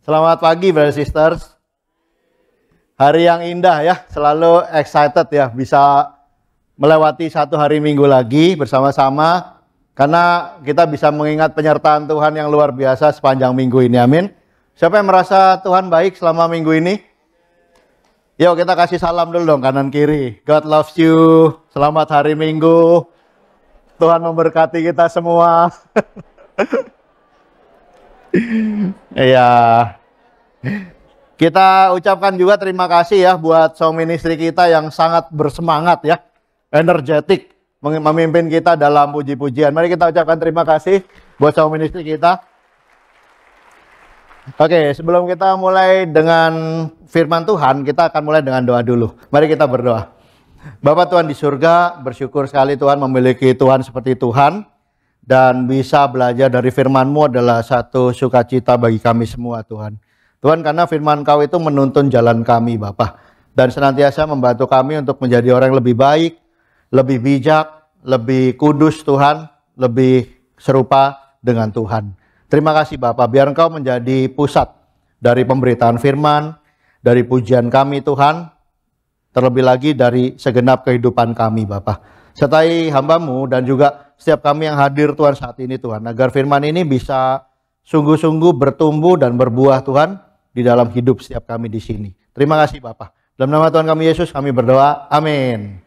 Selamat pagi, brother sisters. Hari yang indah ya, selalu excited ya bisa melewati satu hari Minggu lagi bersama-sama karena kita bisa mengingat penyertaan Tuhan yang luar biasa sepanjang minggu ini. Amin. Siapa yang merasa Tuhan baik selama minggu ini? Yuk kita kasih salam dulu dong kanan kiri. God loves you. Selamat hari Minggu. Tuhan memberkati kita semua. Iya. Kita ucapkan juga terima kasih ya buat song ministry kita yang sangat bersemangat ya, energetik memimpin kita dalam puji-pujian. Mari kita ucapkan terima kasih buat song ministry kita. Oke, sebelum kita mulai dengan firman Tuhan, kita akan mulai dengan doa dulu. Mari kita berdoa. Bapa Tuhan di surga, bersyukur sekali Tuhan memiliki Tuhan seperti Tuhan. Dan bisa belajar dari firman-Mu adalah satu sukacita bagi kami semua Tuhan. Tuhan, karena firman Kau itu menuntun jalan kami Bapa. Dan senantiasa membantu kami untuk menjadi orang yang lebih baik, lebih bijak, lebih kudus Tuhan, lebih serupa dengan Tuhan. Terima kasih Bapa, biar Engkau menjadi pusat dari pemberitaan firman, dari pujian kami Tuhan, terlebih lagi dari segenap kehidupan kami Bapa. Sertai hamba-Mu dan juga setiap kami yang hadir Tuhan saat ini Tuhan, agar firman ini bisa sungguh-sungguh bertumbuh dan berbuah Tuhan di dalam hidup setiap kami di sini. Terima kasih Bapa. Dalam nama Tuhan kami Yesus kami berdoa. Amin.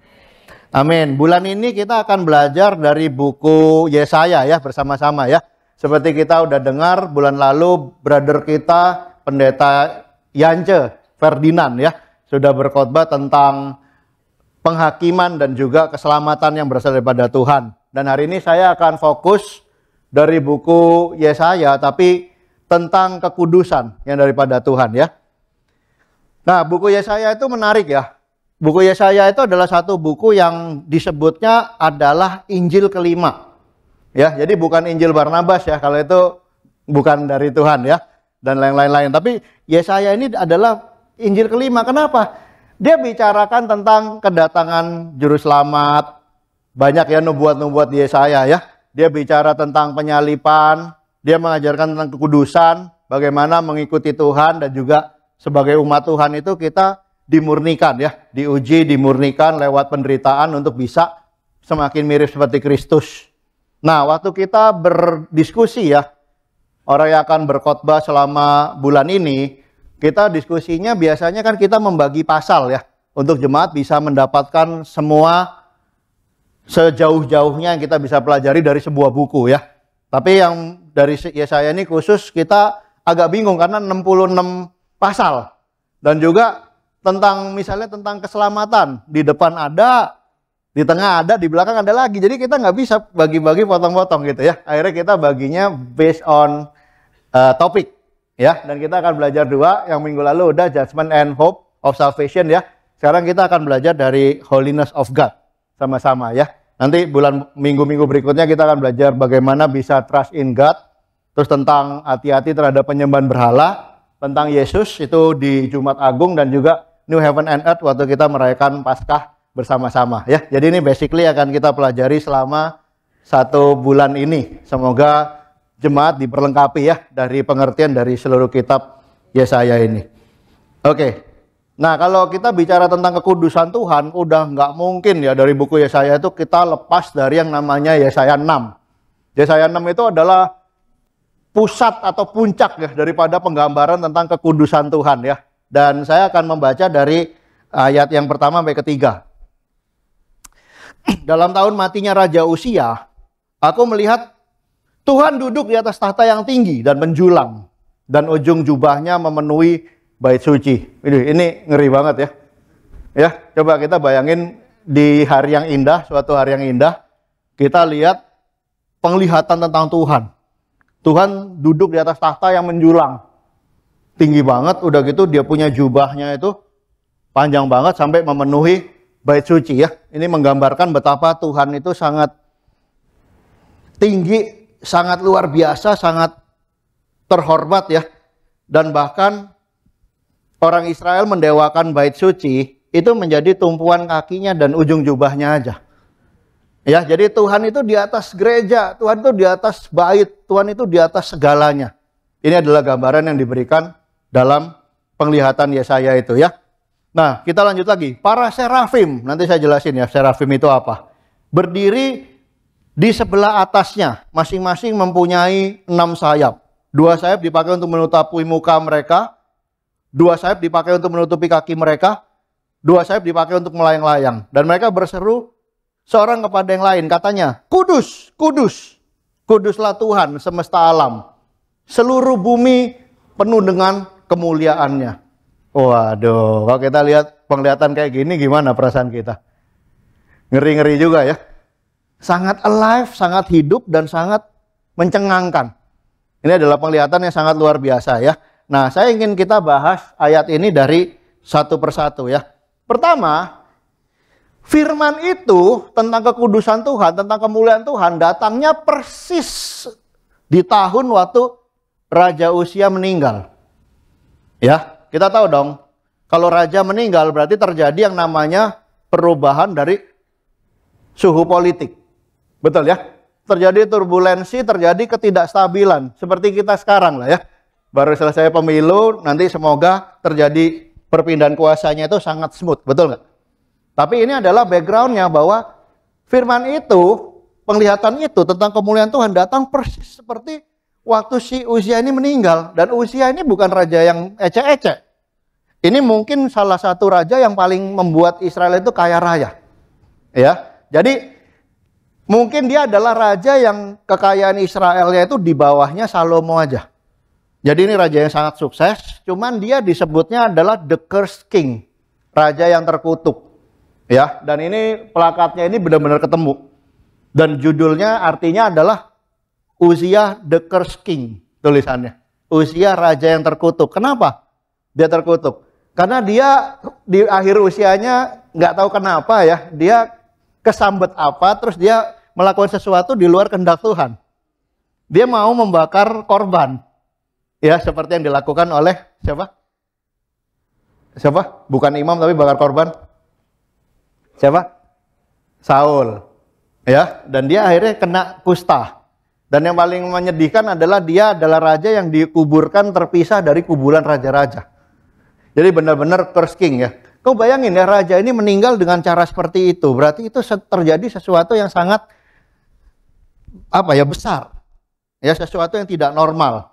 Amin. Bulan ini kita akan belajar dari buku Yesaya ya bersama-sama ya. Seperti kita udah dengar bulan lalu brother kita pendeta Yance Ferdinand ya sudah berkhotbah tentang penghakiman dan juga keselamatan yang berasal daripada Tuhan. Dan hari ini saya akan fokus dari buku Yesaya tapi tentang kekudusan yang daripada Tuhan ya. Nah, buku Yesaya itu menarik ya. Buku Yesaya itu adalah satu buku yang disebutnya adalah Injil kelima. Ya, jadi bukan Injil Barnabas ya, kalau itu bukan dari Tuhan ya dan lain-lain. Tapi Yesaya ini adalah Injil kelima. Kenapa? Dia bicarakan tentang kedatangan juru selamat. Banyak ya nubuat-nubuat di Yesaya ya. Dia bicara tentang penyalipan, dia mengajarkan tentang kekudusan, bagaimana mengikuti Tuhan dan juga sebagai umat Tuhan itu kita dimurnikan ya, diuji, dimurnikan lewat penderitaan untuk bisa semakin mirip seperti Kristus. Nah, waktu kita berdiskusi ya, orang yang akan berkhotbah selama bulan ini, kita diskusinya biasanya kan kita membagi pasal ya, untuk jemaat bisa mendapatkan semua sejauh-jauhnya yang kita bisa pelajari dari sebuah buku ya. Tapi yang dari Yesaya ini khusus kita agak bingung karena 66 pasal. Dan juga tentang misalnya tentang keselamatan. Di depan ada, di tengah ada, di belakang ada lagi. Jadi kita nggak bisa bagi-bagi potong-potong gitu ya. Akhirnya kita baginya based on topik. Ya, dan kita akan belajar dua. Yang minggu lalu udah Judgment and Hope of Salvation ya. Sekarang kita akan belajar dari Holiness of God sama-sama ya. Nanti minggu-minggu berikutnya kita akan belajar bagaimana bisa trust in God. Terus tentang hati-hati terhadap penyembahan berhala. Tentang Yesus itu di Jumat Agung dan juga New Heaven and Earth waktu kita merayakan Paskah bersama-sama ya. Jadi ini basically akan kita pelajari selama satu bulan ini. Semoga jemaat diperlengkapi ya dari pengertian dari seluruh kitab Yesaya ini. Oke. Nah, kalau kita bicara tentang kekudusan Tuhan, udah nggak mungkin ya dari buku Yesaya itu kita lepas dari yang namanya Yesaya 6. Yesaya 6 itu adalah pusat atau puncak ya daripada penggambaran tentang kekudusan Tuhan ya. Dan saya akan membaca dari ayat yang pertama sampai ketiga. Dalam tahun matinya Raja Usia, aku melihat Tuhan duduk di atas tahta yang tinggi dan menjulang, dan ujung jubahnya memenuhi bait suci. Ini ngeri banget ya. Ya, coba kita bayangin di hari yang indah, suatu hari yang indah, kita lihat penglihatan tentang Tuhan. Tuhan duduk di atas tahta yang menjulang, tinggi banget. Udah gitu dia punya jubahnya itu panjang banget sampai memenuhi bait suci ya. Ini menggambarkan betapa Tuhan itu sangat tinggi, sangat luar biasa, sangat terhormat ya. Dan bahkan orang Israel mendewakan bait suci itu menjadi tumpuan kakinya dan ujung jubahnya aja. Ya, jadi Tuhan itu di atas gereja, Tuhan itu di atas bait, Tuhan itu di atas segalanya. Ini adalah gambaran yang diberikan dalam penglihatan Yesaya itu ya. Nah, kita lanjut lagi. Para serafim, nanti saya jelasin ya serafim itu apa. Berdiri di sebelah atasnya, masing-masing mempunyai 6 sayap. 2 sayap dipakai untuk menutupi muka mereka, 2 sayap dipakai untuk menutupi kaki mereka, 2 sayap dipakai untuk melayang-layang. Dan mereka berseru seorang kepada yang lain, katanya, Kudus, Kudus, Kuduslah Tuhan semesta alam. Seluruh bumi penuh dengan kemuliaannya. Waduh, kalau kita lihat penglihatan kayak gini, gimana perasaan kita? Ngeri-ngeri juga ya. Sangat alive, sangat hidup, dan sangat mencengangkan. Ini adalah penglihatan yang sangat luar biasa ya. Nah, saya ingin kita bahas ayat ini dari satu persatu ya. Pertama, firman itu tentang kekudusan Tuhan, tentang kemuliaan Tuhan, datangnya persis di tahun waktu Raja Uzia meninggal. Ya, kita tahu dong, kalau raja meninggal berarti terjadi yang namanya perubahan dari suhu politik. Betul ya? Terjadi turbulensi, terjadi ketidakstabilan. Seperti kita sekarang lah ya. Baru selesai pemilu, nanti semoga terjadi perpindahan kuasanya itu sangat smooth. Betul nggak? Tapi ini adalah backgroundnya bahwa firman itu, penglihatan itu tentang kemuliaan Tuhan datang persis seperti waktu si Uzia ini meninggal. Dan Uzia ini bukan raja yang ecek-ecek. Ini mungkin salah satu raja yang paling membuat Israel itu kaya raya. Ya, jadi mungkin dia adalah raja yang kekayaan Israelnya itu di bawahnya Salomo aja. Jadi ini raja yang sangat sukses, cuman dia disebutnya adalah the cursed king, raja yang terkutuk. Ya, dan ini plakatnya ini benar-benar ketemu. Dan judulnya artinya adalah Uzia the cursed king, tulisannya. Uzia raja yang terkutuk. Kenapa dia terkutuk? Karena dia di akhir usianya nggak tahu kenapa ya, dia kesambet apa, terus dia melakukan sesuatu di luar kehendak Tuhan. Dia mau membakar korban. Ya, seperti yang dilakukan oleh siapa? Siapa? Bukan imam tapi bakar korban. Siapa? Saul. Ya, dan dia akhirnya kena kusta. Dan yang paling menyedihkan adalah dia adalah raja yang dikuburkan terpisah dari kuburan raja-raja. Jadi benar-benar curse king ya. Kau bayangin ya, raja ini meninggal dengan cara seperti itu. Berarti itu terjadi sesuatu yang sangat besar. Ya, sesuatu yang tidak normal.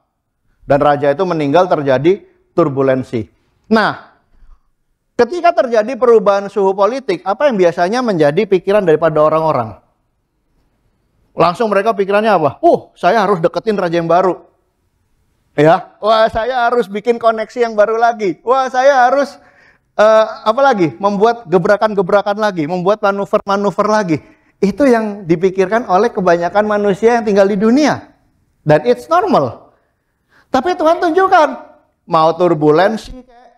Dan raja itu meninggal, terjadi turbulensi. Nah, ketika terjadi perubahan suhu politik, apa yang biasanya menjadi pikiran daripada orang-orang? Langsung mereka pikirannya apa? Saya harus deketin raja yang baru. Ya, wah saya harus bikin koneksi yang baru lagi. Wah saya harus membuat gebrakan-gebrakan lagi, membuat manuver-manuver lagi. Itu yang dipikirkan oleh kebanyakan manusia yang tinggal di dunia. Dan it's normal. Tapi Tuhan tunjukkan, mau turbulensi kayak,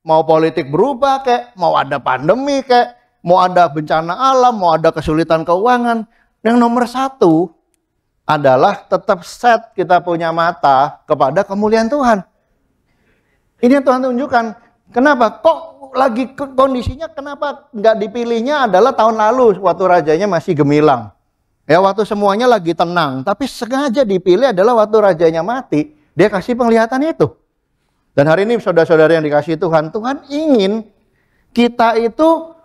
mau politik berubah kayak, mau ada pandemi kayak, mau ada bencana alam, mau ada kesulitan keuangan. Yang nomor satu adalah tetap set kita punya mata kepada kemuliaan Tuhan. Ini yang Tuhan tunjukkan. Kenapa? Kok lagi kondisinya kenapa nggak dipilihnya adalah tahun lalu waktu rajanya masih gemilang. Ya, waktu semuanya lagi tenang. Tapi sengaja dipilih adalah waktu rajanya mati. Dia kasih penglihatan itu. Dan hari ini saudara-saudara yang dikasihi Tuhan, Tuhan ingin kita itu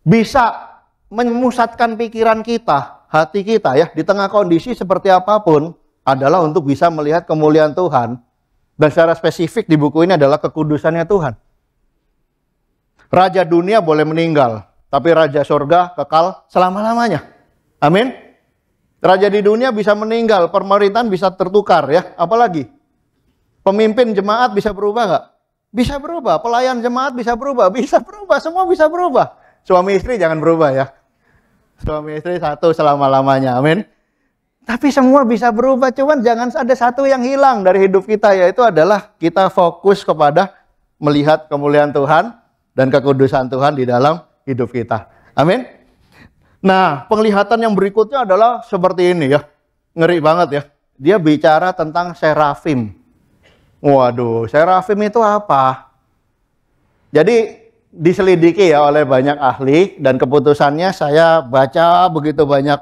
bisa memusatkan pikiran kita, hati kita ya, di tengah kondisi seperti apapun, adalah untuk bisa melihat kemuliaan Tuhan. Dan secara spesifik di buku ini adalah kekudusannya Tuhan. Raja dunia boleh meninggal, tapi Raja surga kekal selama-lamanya. Amin. Raja di dunia bisa meninggal, pemerintahan bisa tertukar ya, apalagi pemimpin jemaat bisa berubah nggak? Bisa berubah. Pelayan jemaat bisa berubah, semua bisa berubah. Suami istri jangan berubah ya. Suami istri satu selama-lamanya, amin. Tapi semua bisa berubah, cuman jangan ada satu yang hilang dari hidup kita, yaitu adalah kita fokus kepada melihat kemuliaan Tuhan dan kekudusan Tuhan di dalam hidup kita. Amin. Nah, penglihatan yang berikutnya adalah seperti ini ya. Ngeri banget ya. Dia bicara tentang serafim. Waduh, serafim itu apa? Jadi diselidiki ya oleh banyak ahli, dan keputusannya saya baca begitu banyak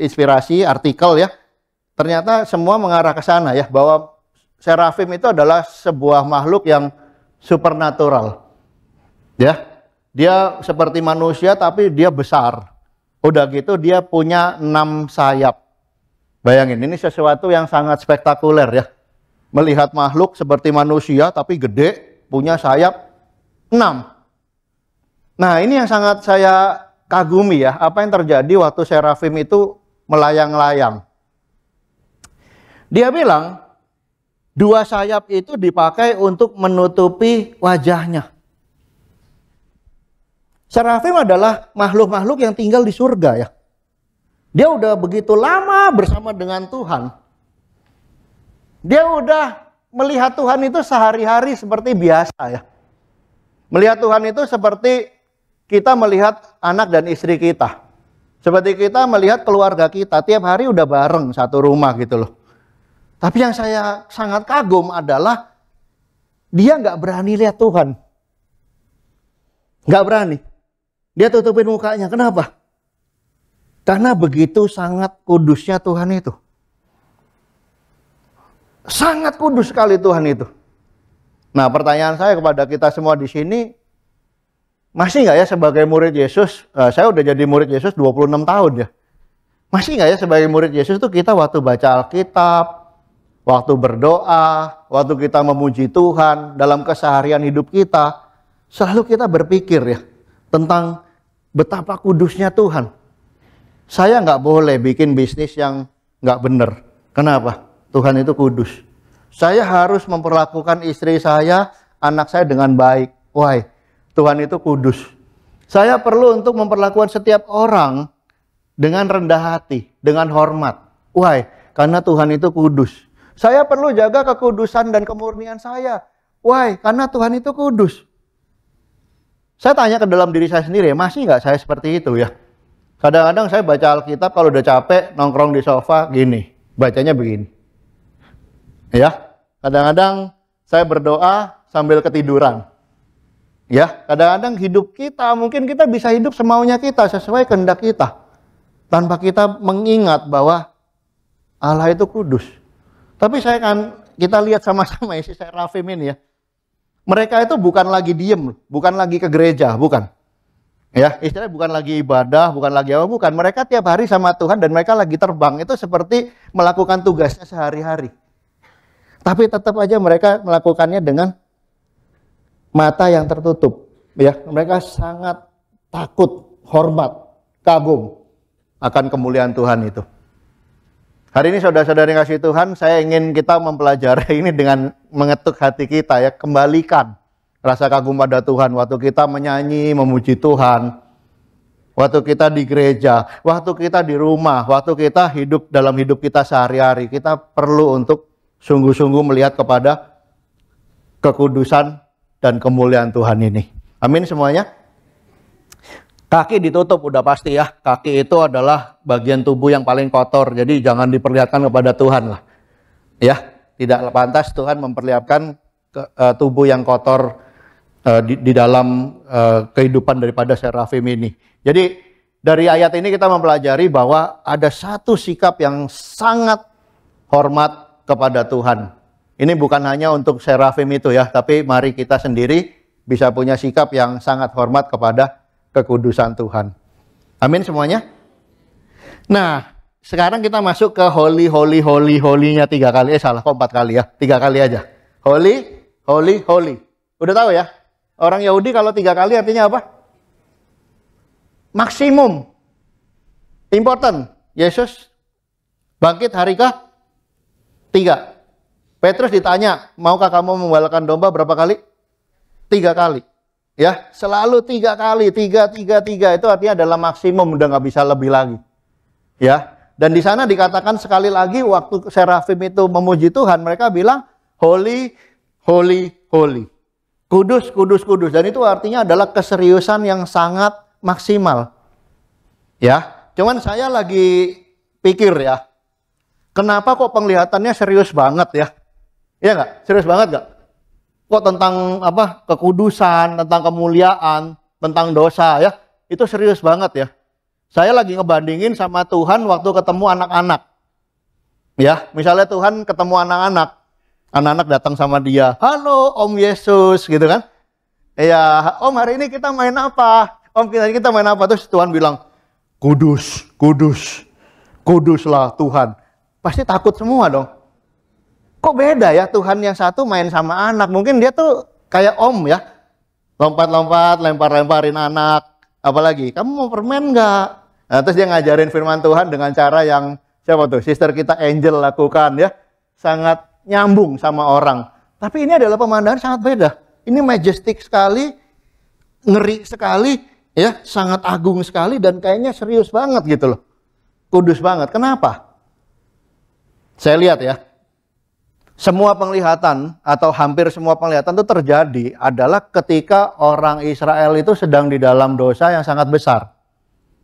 inspirasi artikel ya. Ternyata semua mengarah ke sana ya, bahwa serafim itu adalah sebuah makhluk yang supernatural. Ya, dia seperti manusia tapi dia besar. Udah gitu dia punya 6 sayap. Bayangin, ini sesuatu yang sangat spektakuler ya. Melihat makhluk seperti manusia tapi gede, punya sayap 6. Nah, ini yang sangat saya kagumi ya, apa yang terjadi waktu serafim itu melayang-layang. Dia bilang, 2 sayap itu dipakai untuk menutupi wajahnya. Serafim adalah makhluk-makhluk yang tinggal di surga ya. Dia udah begitu lama bersama dengan Tuhan. Dia udah melihat Tuhan itu sehari-hari seperti biasa ya. Melihat Tuhan itu seperti kita melihat anak dan istri kita. Seperti kita melihat keluarga kita, tiap hari udah bareng satu rumah gitu loh. Tapi yang saya sangat kagum adalah dia nggak berani lihat Tuhan. Nggak berani. Dia tutupin mukanya. Kenapa? Karena begitu sangat kudusnya Tuhan itu. Sangat kudus sekali Tuhan itu. Nah, pertanyaan saya kepada kita semua di sini, masih nggak ya sebagai murid Yesus, saya udah jadi murid Yesus 26 tahun ya. Masih nggak ya sebagai murid Yesus itu kita waktu baca Alkitab, waktu berdoa, waktu kita memuji Tuhan, dalam keseharian hidup kita, selalu kita berpikir ya, tentang betapa kudusnya Tuhan. Saya nggak boleh bikin bisnis yang nggak benar. Kenapa? Tuhan itu kudus. Saya harus memperlakukan istri saya, anak saya dengan baik. Why? Tuhan itu kudus. Saya perlu untuk memperlakukan setiap orang dengan rendah hati, dengan hormat. Why? Karena Tuhan itu kudus. Saya perlu jaga kekudusan dan kemurnian saya. Why? Karena Tuhan itu kudus. Saya tanya ke dalam diri saya sendiri, masih nggak saya seperti itu ya? Kadang-kadang saya baca Alkitab kalau udah capek, nongkrong di sofa, gini. Bacanya begini. Ya, kadang-kadang saya berdoa sambil ketiduran. Ya, kadang-kadang hidup kita, mungkin kita bisa hidup semaunya kita, sesuai kehendak kita. Tanpa kita mengingat bahwa Allah itu kudus. Tapi kita lihat sama-sama isi serafim ini ya. Mereka itu bukan lagi diem, bukan lagi ke gereja, bukan. Ya, istilahnya bukan lagi ibadah, bukan lagi apa, bukan. Mereka tiap hari sama Tuhan dan mereka lagi terbang. Itu seperti melakukan tugasnya sehari-hari. Tapi tetap aja mereka melakukannya dengan mata yang tertutup. Ya, mereka sangat takut, hormat, kagum akan kemuliaan Tuhan itu. Hari ini saudara-saudari yang kasih Tuhan, saya ingin kita mempelajari ini dengan mengetuk hati kita ya, kembalikan rasa kagum pada Tuhan waktu kita menyanyi, memuji Tuhan, waktu kita di gereja, waktu kita di rumah, waktu kita hidup dalam hidup kita sehari-hari. Kita perlu untuk sungguh-sungguh melihat kepada kekudusan dan kemuliaan Tuhan ini. Amin semuanya. Kaki ditutup udah pasti ya. Kaki itu adalah bagian tubuh yang paling kotor. Jadi jangan diperlihatkan kepada Tuhan lah. Ya, tidak pantas Tuhan memperlihatkan tubuh yang kotor di dalam kehidupan daripada serafim ini. Jadi dari ayat ini kita mempelajari bahwa ada satu sikap yang sangat hormat kepada Tuhan. Ini bukan hanya untuk serafim itu ya, tapi mari kita sendiri bisa punya sikap yang sangat hormat kepada kekudusan Tuhan. Amin semuanya. Nah, sekarang kita masuk ke holy-nya 3 kali. Salah kok 4 kali ya. 3 kali aja. Holy. Udah tahu ya? Orang Yahudi kalau 3 kali artinya apa? Maksimum. Important. Yesus bangkit hari ke-3. Petrus ditanya, maukah kamu membalakan domba berapa kali? 3 kali. Ya, selalu 3 kali, 3 itu artinya adalah maksimum, udah nggak bisa lebih lagi. Ya, dan di sana dikatakan sekali lagi waktu serafim itu memuji Tuhan, mereka bilang holy. Kudus. Dan itu artinya adalah keseriusan yang sangat maksimal. Ya, cuman saya lagi pikir ya, kenapa kok penglihatannya serius banget ya? Iya nggak? Serius banget nggak? Kok tentang apa? Kekudusan, tentang kemuliaan, tentang dosa ya? Itu serius banget ya. Saya lagi ngebandingin sama Tuhan waktu ketemu anak-anak. Ya, misalnya Tuhan ketemu anak-anak. Anak-anak datang sama dia, halo Om Yesus, gitu kan. Ya, Om hari ini kita main apa? Om kita main apa? Terus Tuhan bilang, kudus, kudus, kuduslah Tuhan. Pasti takut semua dong. Kok beda ya Tuhan yang satu main sama anak? Mungkin dia tuh kayak Om ya. Lompat-lompat, lempar-lemparin anak. Apalagi, kamu mau permen nggak? Nah, terus dia ngajarin firman Tuhan dengan cara yang, siapa tuh? Sister kita Angel lakukan ya. Sangat nyambung sama orang. Tapi ini adalah pemandangan sangat beda. Ini majestic sekali, ngeri sekali, ya, sangat agung sekali, dan kayaknya serius banget gitu loh. Kudus banget. Kenapa? Saya lihat ya, semua penglihatan atau hampir semua penglihatan itu terjadi adalah ketika orang Israel itu sedang di dalam dosa yang sangat besar.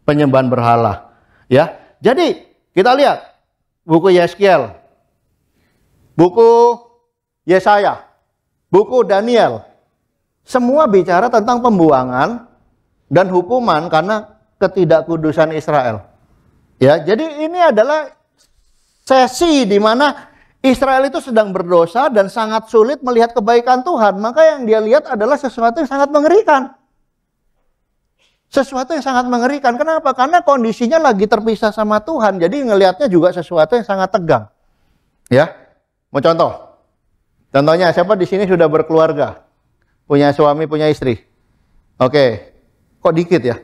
Penyembahan berhala. Ya, jadi kita lihat buku Yeskiel, buku Yesaya, buku Daniel, semua bicara tentang pembuangan dan hukuman karena ketidakkudusan Israel. Ya, jadi ini adalah sesi di mana Israel itu sedang berdosa dan sangat sulit melihat kebaikan Tuhan. Maka yang dia lihat adalah sesuatu yang sangat mengerikan. Sesuatu yang sangat mengerikan. Kenapa? Karena kondisinya lagi terpisah sama Tuhan. Jadi ngelihatnya juga sesuatu yang sangat tegang. Ya, mau contoh? Contohnya, siapa di sini sudah berkeluarga? Punya suami, punya istri? Oke, kok dikit ya?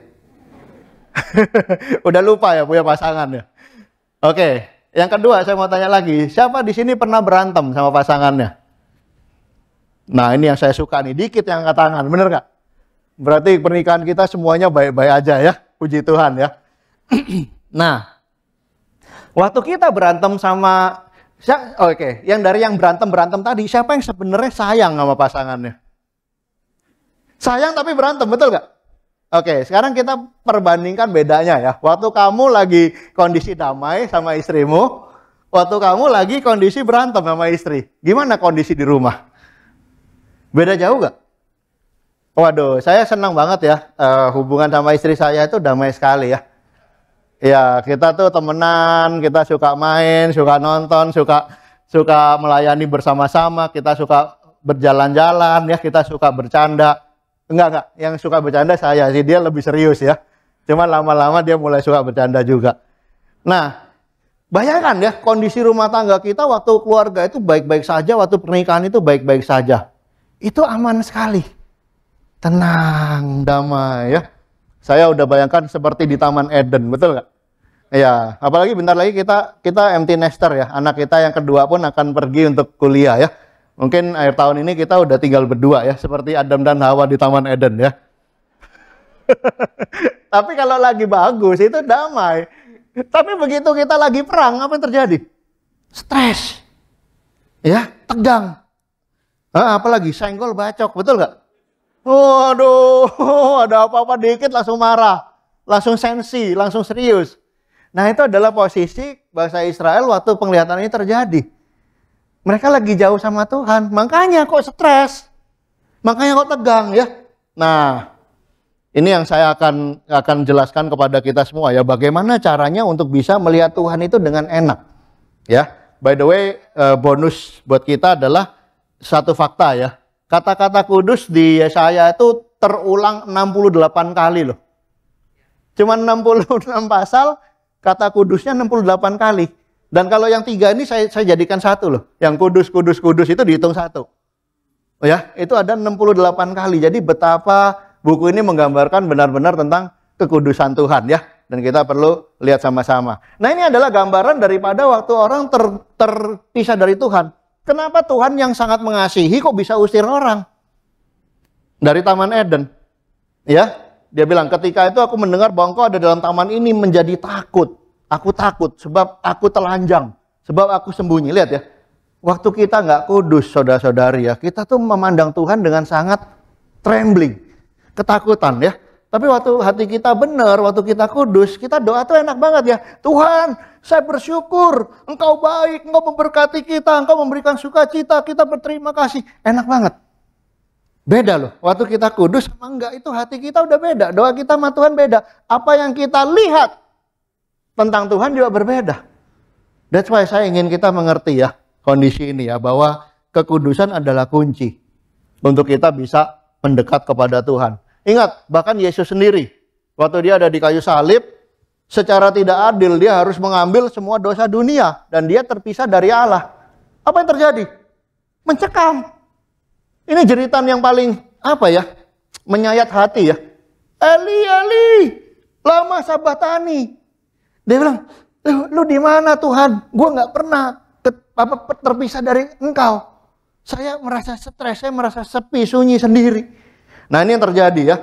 Udah lupa ya punya pasangan ya? Oke, yang kedua saya mau tanya lagi. Siapa di sini pernah berantem sama pasangannya? Nah, ini yang saya suka nih. Dikit yang angkat tangan, bener nggak? Berarti pernikahan kita semuanya baik-baik aja ya? Puji Tuhan ya. Nah, waktu kita berantem sama... Oke, yang dari yang berantem tadi, siapa yang sebenarnya sayang sama pasangannya? Sayang tapi berantem, betul nggak? Oke, sekarang kita perbandingkan bedanya ya. Waktu kamu lagi kondisi damai sama istrimu, waktu kamu lagi kondisi berantem sama istri. Gimana kondisi di rumah? Beda jauh nggak? Waduh, saya senang banget ya. Hubungan sama istri saya itu damai sekali ya. Ya, kita tuh temenan, kita suka main, suka nonton, suka melayani bersama-sama, kita suka berjalan-jalan ya, kita suka bercanda. Enggak, yang suka bercanda saya sih, dia lebih serius ya. Cuman lama-lama dia mulai suka bercanda juga. Nah, bayangkan ya, kondisi rumah tangga kita waktu keluarga itu baik-baik saja, waktu pernikahan itu baik-baik saja. Itu aman sekali. Tenang, damai ya. Saya udah bayangkan seperti di Taman Eden, betul nggak? Ya, apalagi bentar lagi kita empty nester ya. Anak kita yang kedua pun akan pergi untuk kuliah ya. Mungkin akhir tahun ini kita udah tinggal berdua ya, seperti Adam dan Hawa di Taman Eden ya. Tapi kalau lagi bagus itu damai. Tapi begitu kita lagi perang, apa yang terjadi? Stres. Ya, tegang. Apalagi senggol bacok, betul nggak? Waduh, ada apa-apa dikit langsung marah. Langsung sensi, langsung serius. Nah, itu adalah posisi bangsa Israel waktu penglihatan ini terjadi. Mereka lagi jauh sama Tuhan, makanya kok stres. Makanya kok tegang ya. Nah, ini yang saya akan jelaskan kepada kita semua ya, bagaimana caranya untuk bisa melihat Tuhan itu dengan enak. Ya, by the way, bonus buat kita adalah satu fakta ya. Kata-kata kudus di Yesaya itu terulang 68 kali loh. Cuma 66 pasal, kata kudusnya 68 kali. Dan kalau yang 3 ini saya jadikan satu loh. Yang kudus itu dihitung satu. Oh ya, itu ada 68 kali. Jadi betapa buku ini menggambarkan benar-benar tentang kekudusan Tuhan ya. Dan kita perlu lihat sama-sama. Nah, ini adalah gambaran daripada waktu orang terpisah dari Tuhan. Kenapa Tuhan yang sangat mengasihi kok bisa usir orang dari Taman Eden? Ya, dia bilang, ketika itu aku mendengar bahwa engkau ada dalam taman ini menjadi takut. Aku takut sebab aku telanjang, sebab aku sembunyi. Lihat ya, waktu kita nggak kudus, saudara-saudari ya, kita tuh memandang Tuhan dengan sangat trembling, ketakutan ya. Tapi waktu hati kita benar, waktu kita kudus, kita doa tuh enak banget ya. Tuhan, saya bersyukur, engkau baik, engkau memberkati kita, engkau memberikan sukacita, kita berterima kasih. Enak banget. Beda loh, waktu kita kudus sama enggak, itu hati kita udah beda. Doa kita sama Tuhan beda. Apa yang kita lihat tentang Tuhan juga berbeda. That's why saya ingin kita mengerti ya kondisi ini ya, bahwa kekudusan adalah kunci untuk kita bisa mendekat kepada Tuhan. Ingat, bahkan Yesus sendiri, waktu dia ada di kayu salib, secara tidak adil dia harus mengambil semua dosa dunia. Dan dia terpisah dari Allah. Apa yang terjadi? Mencekam. Ini jeritan yang paling, menyayat hati ya. Eli, Eli, lama sabachthani. Dia bilang, lu di mana Tuhan? Gue nggak pernah terpisah dari Engkau. Saya merasa stres, saya merasa sepi, sunyi sendiri. Nah ini yang terjadi ya.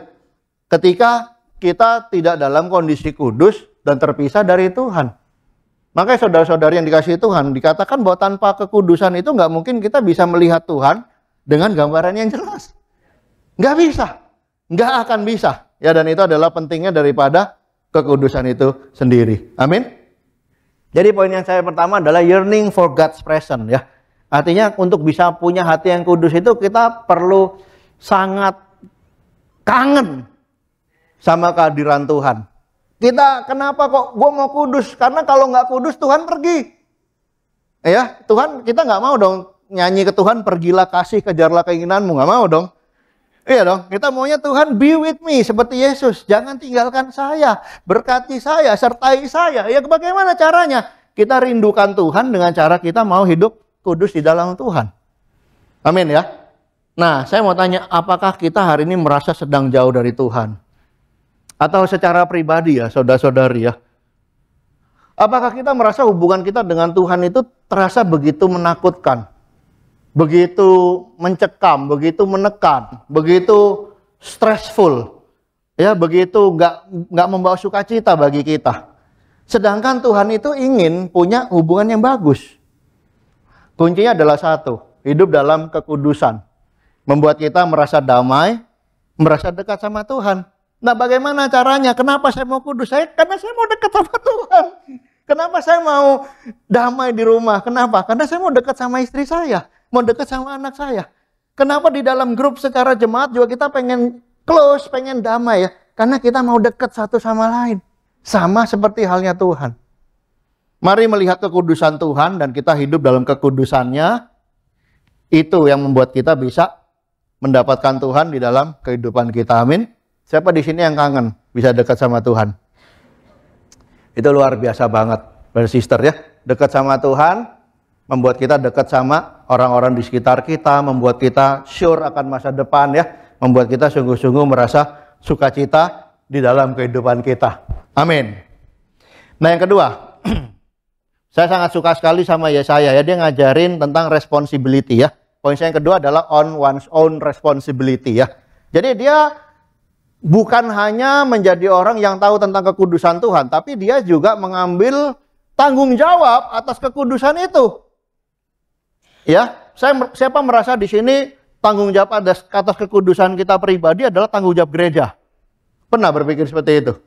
Ketika kita tidak dalam kondisi kudus dan terpisah dari Tuhan. Makanya saudara-saudari yang dikasihi Tuhan, dikatakan bahwa tanpa kekudusan itu nggak mungkin kita bisa melihat Tuhan dengan gambaran yang jelas. Nggak bisa. Nggak akan bisa. Ya, dan itu adalah pentingnya daripada kekudusan itu sendiri. Amin. Jadi poin yang saya pertama adalah yearning for God's presence ya. Artinya untuk bisa punya hati yang kudus itu kita perlu sangat kangen sama kehadiran Tuhan. Kita kenapa kok gue mau kudus? Karena kalau nggak kudus Tuhan pergi. Ya, Tuhan kita nggak mau dong nyanyi ke Tuhan, pergilah kasih, kejarlah keinginanmu. Nggak mau dong. Iya dong, kita maunya Tuhan be with me seperti Yesus. Jangan tinggalkan saya, berkati saya, sertai saya. Ya bagaimana caranya? Kita rindukan Tuhan dengan cara kita mau hidup kudus di dalam Tuhan. Amin ya. Nah, saya mau tanya, apakah kita hari ini merasa sedang jauh dari Tuhan? Atau secara pribadi ya, saudara-saudari ya. Apakah kita merasa hubungan kita dengan Tuhan itu terasa begitu menakutkan? Begitu mencekam, begitu menekan, begitu stressful, ya begitu nggak membawa sukacita bagi kita. Sedangkan Tuhan itu ingin punya hubungan yang bagus. Kuncinya adalah satu, hidup dalam kekudusan, membuat kita merasa damai, merasa dekat sama Tuhan. Nah, bagaimana caranya? Kenapa saya mau kudus? Karena saya mau dekat sama Tuhan. Kenapa saya mau damai di rumah? Kenapa? Karena saya mau dekat sama istri saya. Mau dekat sama anak saya. Kenapa di dalam grup secara jemaat juga kita pengen close, pengen damai ya? Karena kita mau dekat satu sama lain. Sama seperti halnya Tuhan. Mari melihat kekudusan Tuhan dan kita hidup dalam kekudusannya. Itu yang membuat kita bisa mendapatkan Tuhan di dalam kehidupan kita. Amin. Siapa di sini yang kangen bisa dekat sama Tuhan? Itu luar biasa banget, brother sister ya. Dekat sama Tuhan membuat kita dekat sama orang-orang di sekitar kita, membuat kita sure akan masa depan ya, membuat kita sungguh-sungguh merasa sukacita di dalam kehidupan kita. Amin. Nah yang kedua, saya sangat suka sekali sama Yesaya ya, dia ngajarin tentang responsibility ya. Poin saya yang kedua adalah on one's own responsibility ya. Jadi dia bukan hanya menjadi orang yang tahu tentang kekudusan Tuhan, tapi dia juga mengambil tanggung jawab atas kekudusan itu. Ya, siapa merasa di sini tanggung jawab atas kekudusan kita pribadi adalah tanggung jawab gereja? Pernah berpikir seperti itu?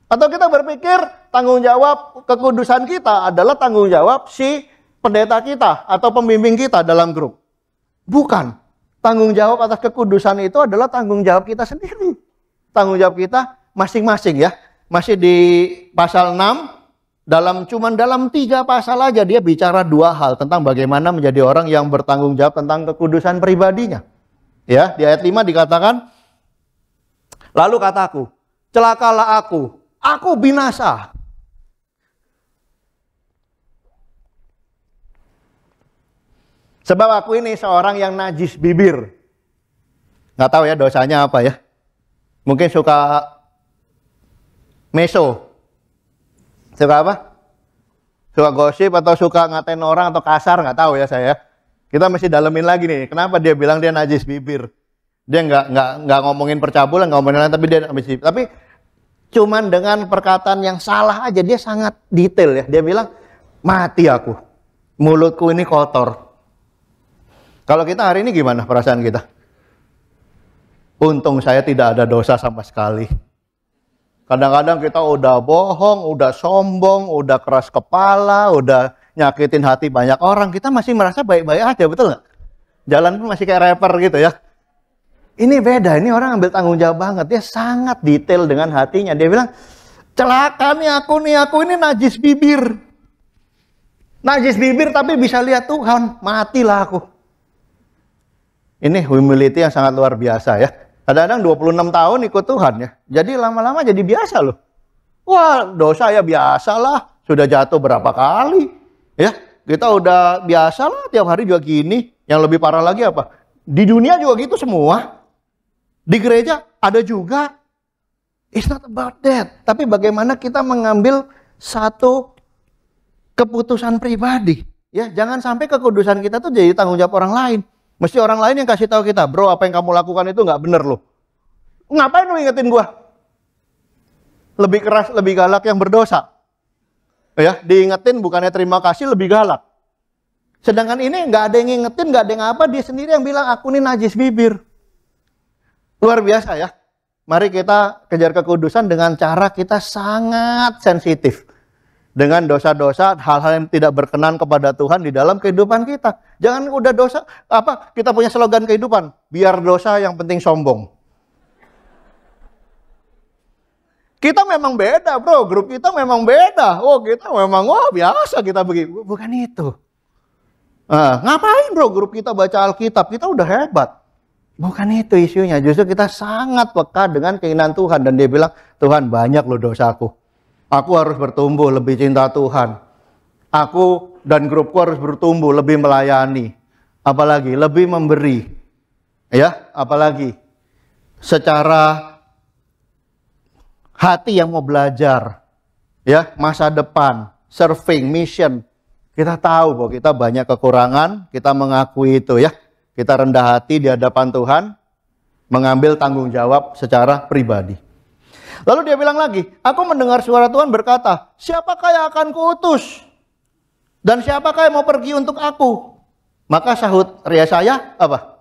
Atau kita berpikir tanggung jawab kekudusan kita adalah tanggung jawab si pendeta kita atau pembimbing kita dalam grup? Bukan. Tanggung jawab atas kekudusan itu adalah tanggung jawab kita sendiri. Tanggung jawab kita masing-masing ya. Masih di pasal 6, cuman dalam 3 pasal aja dia bicara 2 hal tentang bagaimana menjadi orang yang bertanggung jawab tentang kekudusan pribadinya. Ya, di ayat 5 dikatakan, lalu kataku, celakalah aku binasa. Sebab aku ini seorang yang najis bibir. Nggak tahu ya dosanya apa ya. Mungkin suka meso. Suka apa? Suka gosip atau suka ngatain orang atau kasar, nggak tahu ya saya. Kita mesti dalemin lagi nih. Kenapa dia bilang dia najis bibir? Dia nggak ngomongin percabulan, nggak ngomongin lain, tapi dia najis bibir. Tapi cuman dengan perkataan yang salah aja dia sangat detail ya. Dia bilang, mati aku, mulutku ini kotor. Kalau kita hari ini gimana perasaan kita? Untung saya tidak ada dosa sama sekali. Kadang-kadang kita udah bohong, udah sombong, udah keras kepala, udah nyakitin hati banyak orang. Kita masih merasa baik-baik aja, betul nggak? Jalan pun masih kayak rapper gitu ya. Ini beda, ini orang ambil tanggung jawab banget. Dia sangat detail dengan hatinya. Dia bilang, celaka nih aku ini najis bibir. Najis bibir tapi bisa lihat Tuhan, matilah aku. Ini humility yang sangat luar biasa ya. Kadang-kadang 26 tahun ikut Tuhan ya. Jadi lama-lama jadi biasa loh. Wah, dosa ya biasalah. Sudah jatuh berapa kali. Ya, kita udah biasalah tiap hari juga gini. Yang lebih parah lagi apa? Di dunia juga gitu semua. Di gereja ada juga. It's not about that. Tapi bagaimana kita mengambil satu keputusan pribadi. Ya, jangan sampai kekudusan kita tuh jadi tanggung jawab orang lain. Mesti orang lain yang kasih tahu kita, bro, apa yang kamu lakukan itu nggak bener loh. Ngapain lu ingetin gua? Lebih keras, lebih galak yang berdosa. Ya, diingetin bukannya terima kasih, lebih galak. Sedangkan ini nggak ada yang ngingetin, nggak ada yang apa, dia sendiri yang bilang aku ini najis bibir. Luar biasa ya. Mari kita kejar kekudusan dengan cara kita sangat sensitif dengan dosa-dosa, hal-hal yang tidak berkenan kepada Tuhan di dalam kehidupan kita. Jangan udah dosa, kita punya slogan kehidupan, biar dosa yang penting sombong. Kita memang beda bro, grup kita memang beda. Oh kita memang, biasa kita begitu. Bukan itu. Ngapain bro grup kita baca Alkitab, kita udah hebat. Bukan itu isunya, justru kita sangat peka dengan keinginan Tuhan. Dan dia bilang, Tuhan banyak loh dosaku. Aku harus bertumbuh lebih cinta Tuhan. Aku dan grupku harus bertumbuh lebih melayani. Apalagi lebih memberi. Ya, apalagi secara hati yang mau belajar. Ya, masa depan, serving, mission. Kita tahu bahwa kita banyak kekurangan, kita mengakui itu ya. Kita rendah hati di hadapan Tuhan, mengambil tanggung jawab secara pribadi. Lalu dia bilang lagi, aku mendengar suara Tuhan berkata, siapakah yang akan kuutus? Dan siapakah yang mau pergi untuk aku? Maka sahut Yesaya, apa?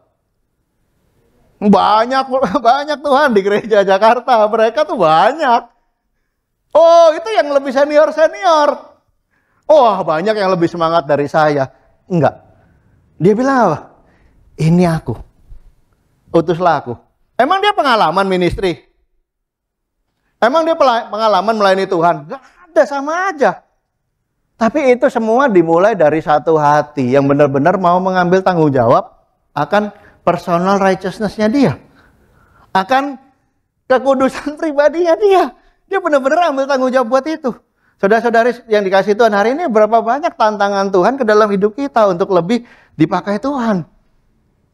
Banyak Tuhan di gereja Jakarta, mereka tuh banyak. Oh itu yang lebih senior. Oh banyak yang lebih semangat dari saya. Enggak. Dia bilang apa? Ini aku. Utuslah aku. Emang dia pengalaman ministry? Emang dia pengalaman melayani Tuhan? Gak ada, sama aja. Tapi itu semua dimulai dari satu hati yang benar-benar mau mengambil tanggung jawab akan personal righteousness-nya dia. Akan kekudusan pribadinya dia. Dia benar-benar ambil tanggung jawab buat itu. Saudara-saudari yang dikasih Tuhan hari ini, berapa banyak tantangan Tuhan ke dalam hidup kita untuk lebih dipakai Tuhan.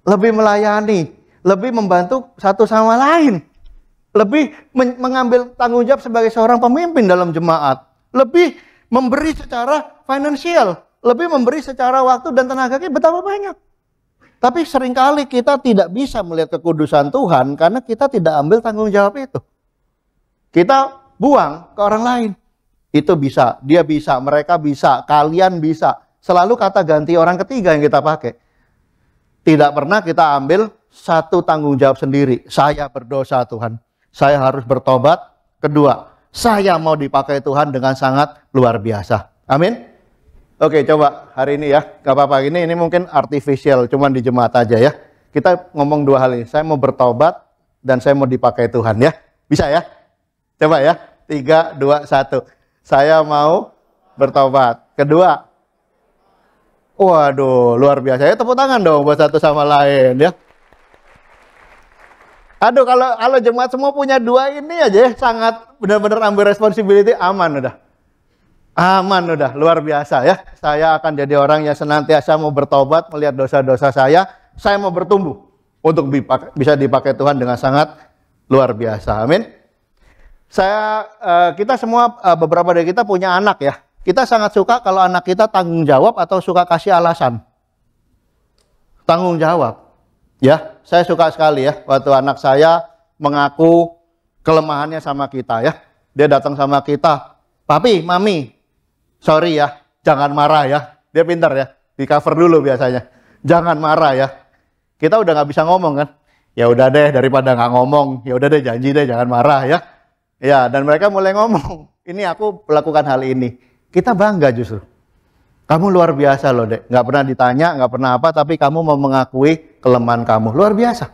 Lebih melayani, lebih membantu satu sama lain. Lebih mengambil tanggung jawab sebagai seorang pemimpin dalam jemaat. Lebih memberi secara finansial. Lebih memberi secara waktu dan tenaga kita betapa banyak. Tapi seringkali kita tidak bisa melihat kekudusan Tuhan karena kita tidak ambil tanggung jawab itu. Kita buang ke orang lain. Itu bisa, dia bisa, mereka bisa, kalian bisa. Selalu kata ganti orang ketiga yang kita pakai. Tidak pernah kita ambil satu tanggung jawab sendiri. Saya berdosa Tuhan. Saya harus bertobat. Kedua, saya mau dipakai Tuhan dengan sangat luar biasa. Amin. Oke, coba hari ini ya. Gak apa-apa, ini mungkin artificial. Cuman di jemaat aja ya. Kita ngomong dua hal ini. Saya mau bertobat dan saya mau dipakai Tuhan ya. Bisa ya? Coba ya. 3, 2, 1. Saya mau bertobat. Kedua. Waduh, luar biasa. Ya tepuk tangan dong buat satu sama lain ya. Aduh, kalau jemaat semua punya dua ini aja ya, sangat benar-benar ambil responsibility, aman udah. Aman udah, luar biasa ya. Saya akan jadi orang yang senantiasa mau bertobat, melihat dosa-dosa saya mau bertumbuh untuk bisa dipakai Tuhan dengan sangat luar biasa. Amin. Kita semua, beberapa dari kita punya anak ya. Kita sangat suka kalau anak kita tanggung jawab atau suka kasih alasan. Tanggung jawab. Ya, saya suka sekali ya waktu anak saya mengaku kelemahannya sama kita ya. Dia datang sama kita, "Papi, Mami, sorry ya, jangan marah ya." Dia pintar ya, di cover dulu biasanya. Jangan marah ya. Kita udah nggak bisa ngomong kan? Ya udah deh, daripada nggak ngomong, ya udah deh janji deh jangan marah ya. Ya, dan mereka mulai ngomong, "Ini aku melakukan hal ini." Kita bangga justru. Kamu luar biasa loh dek. Nggak pernah ditanya, nggak pernah apa, tapi kamu mau mengakui kelemahan kamu. Luar biasa.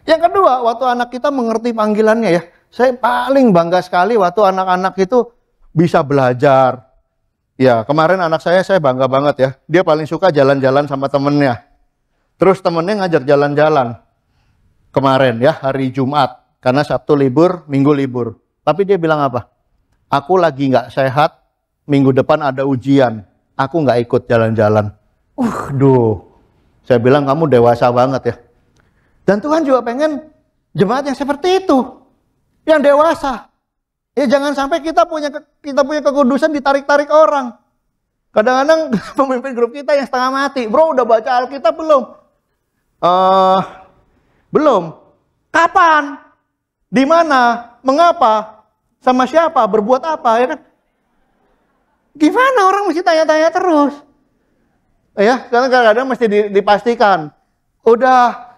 Yang kedua, waktu anak kita mengerti panggilannya ya. Saya paling bangga sekali waktu anak-anak itu bisa belajar. Ya, kemarin anak saya bangga banget ya. Dia paling suka jalan-jalan sama temennya. Terus temennya ngajak jalan-jalan kemarin ya, hari Jumat. Karena Sabtu libur, Minggu libur. Tapi dia bilang apa? Aku lagi nggak sehat, minggu depan ada ujian. Aku nggak ikut jalan-jalan. Duh. Saya bilang kamu dewasa banget ya. Dan Tuhan juga pengen jemaat yang seperti itu. Yang dewasa. Ya jangan sampai kita punya kekudusan ditarik-tarik orang. Kadang-kadang pemimpin grup kita yang setengah mati. Bro, udah baca Alkitab belum? Belum. Kapan? Di mana? Mengapa? Sama siapa? Berbuat apa? Ya kan? Gimana orang mesti tanya-tanya terus? Ya, karena kadang-kadang mesti dipastikan. Udah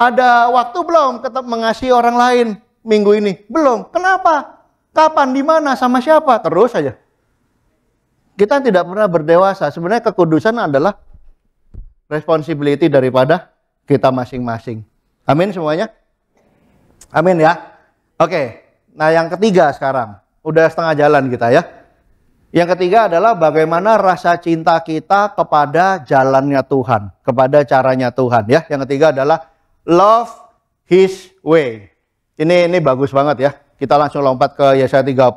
ada waktu belum tetap mengasihi orang lain minggu ini? Belum. Kenapa? Kapan? Di mana? Sama siapa? Terus saja. Kita tidak pernah berdewasa. Sebenarnya kekudusan adalah responsibility daripada kita masing-masing. Amin semuanya? Amin ya. Oke. Nah yang ketiga sekarang. Udah setengah jalan kita ya. Yang ketiga adalah bagaimana rasa cinta kita kepada jalannya Tuhan. Kepada caranya Tuhan ya. Yang ketiga adalah love His way. Ini bagus banget ya. Kita langsung lompat ke Yesaya 30.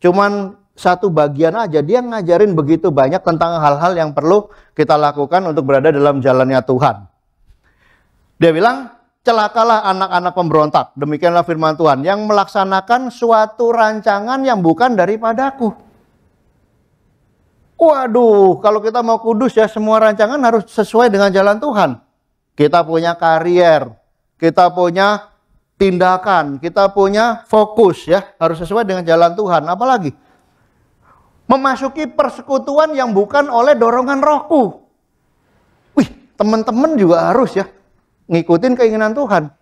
Cuman satu bagian aja dia ngajarin begitu banyak tentang hal-hal yang perlu kita lakukan untuk berada dalam jalannya Tuhan. Dia bilang, celakalah anak-anak pemberontak. Demikianlah firman Tuhan. Yang melaksanakan suatu rancangan yang bukan daripadaku. Waduh, kalau kita mau kudus ya semua rancangan harus sesuai dengan jalan Tuhan. Kita punya karier, kita punya tindakan, kita punya fokus ya. Harus sesuai dengan jalan Tuhan. Apalagi? Memasuki persekutuan yang bukan oleh dorongan rohku. Wih, teman-teman juga harus ya ngikutin keinginan Tuhan.